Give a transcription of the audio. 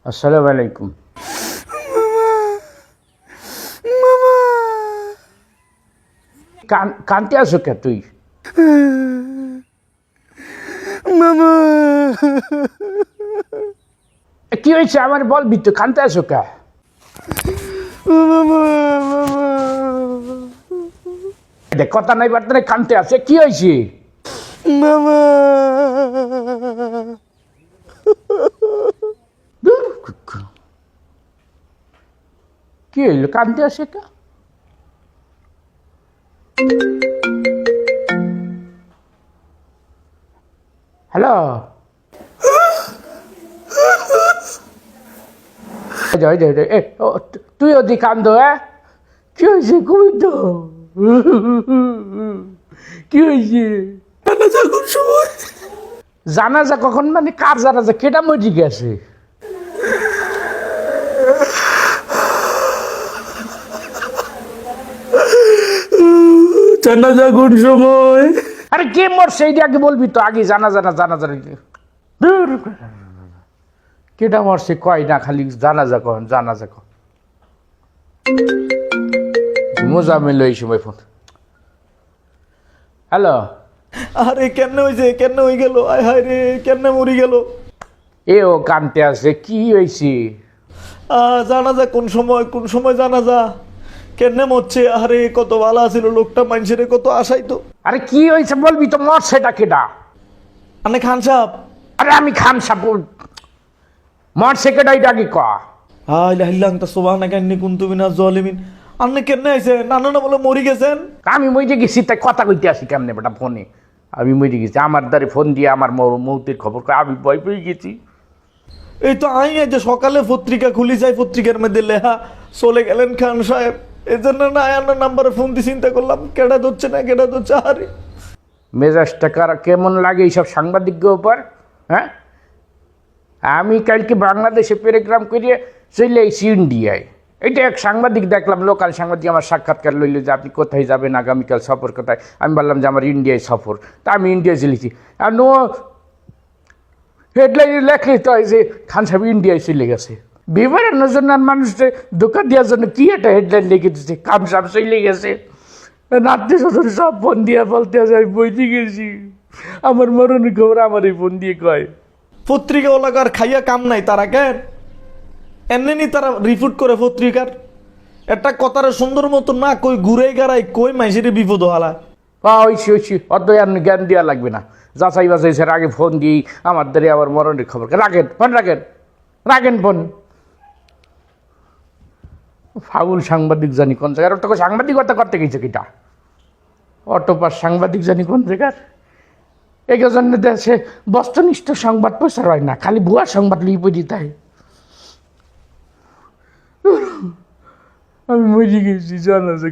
আসসালামু আলাইকুম। কানতে আছো কে তুই? মামা কি হয়েছে আমার বলবি তো, কানতে আছো কে? মামা দেখ কথা নাই বার্তা নাই, কানতে আছে, কি হয়েছে? মামা কি হইলো, কানতে আসে কে? হ্যালো, তুই ওদি কান্দ? কি হয়েছে কবি তো? কি হয়েছে? জানাজা কখন, মানে কার জানাজা? কেটা মজি গেছে? জানাজা কোন সময়? আরে কে মরছে এইটা আগে বলবি তো, আগে জানাজা না জানাজা। কেটা মরছে কয় না, খালি জানাজা কখন, জানাজা কখন। মোজামিল এই সময় ফোন। হ্যালো, আরে কেমনে হয়েছে, কেমনে হয়ে গেল? আয় হায় রে, কেমনে মরি গেল? এ ও কানতে আছে, কি হয়েছে? জানাজা কোন সময়, কোন সময় জানাজা? কেমনে মরছে? আরে কত ভালো ছিল লোকটা, মানুষের কত আশাইতো। আরে কি হয়েছে বলবি তো, মরছেটা কেটা? আনে খান সাহেব। আরে আমি খান সাহেব, মরছে কেটা এটা আগে ক। হাই লাহিল্লাহ তা সুবহানাকা ইন্নী কুনতু মিনাজ জালিমিন। আপনি কেমনে আইছেন? নানা না বলে মরি গেছেন? আমি মরে গেছি, তাই কথা কইতে আসি কেমনে বেটা ফোনে? আমি মরে গেছি, আমার দ্বারে ফোন দিয়ে আমার মৌতের খবর কয়, আমি ভয় পেয়ে গেছি। এই তো আই এই যে সকালে পত্রিকা খুলি যাই, পত্রিকার মধ্যে লেখা চলে গেলেন খান সাহেব। এই জন্য না আপনার নাম্বারে ফোন দিয়ে চিন্তা করলাম কেডা ধরছে না কেডা ধরছে। আরে মেজাজটা কেমন লাগে এইসব সাংবাদিকদের উপর? হ্যাঁ, আমি কালকে বাংলাদেশে প্যারাগ্রাম করিয়ে চলে এসেছি ইন্ডিয়ায়। এটা এক সাংবাদিক দেখলাম, লোকাল সাংবাদিক আমার সাক্ষাৎকার লইল যে আপনি কোথায় যাবেন আগামীকাল, সফর কোথায়? আমি বললাম যে আমার ইন্ডিয়ায় সফর। তা আমি ইন্ডিয়ায় চলেছি, আর নো হেডলাইনে লেখলে তো যে খান সাহেব ইন্ডিয়ায় চলে গেছে। বিবরণের জন্য আর মানুষকে ধোকা দেওয়ার জন্য কি একটা হেডলাইন লিখে দিচ্ছে, খান সাহেব চলে গেছে। আত্মীয় স্বজন সব ফোন দিয়ে বলতে আছে আমি বইতে গেছি, আমার মরণের খবর আমার এই ফোন দিয়ে কয়। পত্রিকাওয়ালাকার খাইয়া কাম নাই তারা কেন এমনি তারা রিপোর্ট করে পত্রিকার একটা কথার সুন্দর মতো না কই ঘুরে গাড়াই কই মাইসের বিপদ হালা। ওইছি অত আর জ্ঞান দেওয়া লাগবে না, যাচাই বাছাই স্যার আগে ফোন দিই আমার দ্বারে আবার মরণের খবর। রাখেন ফোন, রাখেন ফোন। ফাউল সাংবাদিক জানি কোন জায়গার, ওটা সাংবাদিকতা করতে গেছে কিটা, অটোপাস সাংবাদিক জানি কোন জায়গার। এই জন্য দেশে বস্তুনিষ্ঠ সংবাদ প্রচার হয় না, খালি ভুয়া সংবাদ লিপে দিতে হয়। আমি মরে গেছি, জানা যে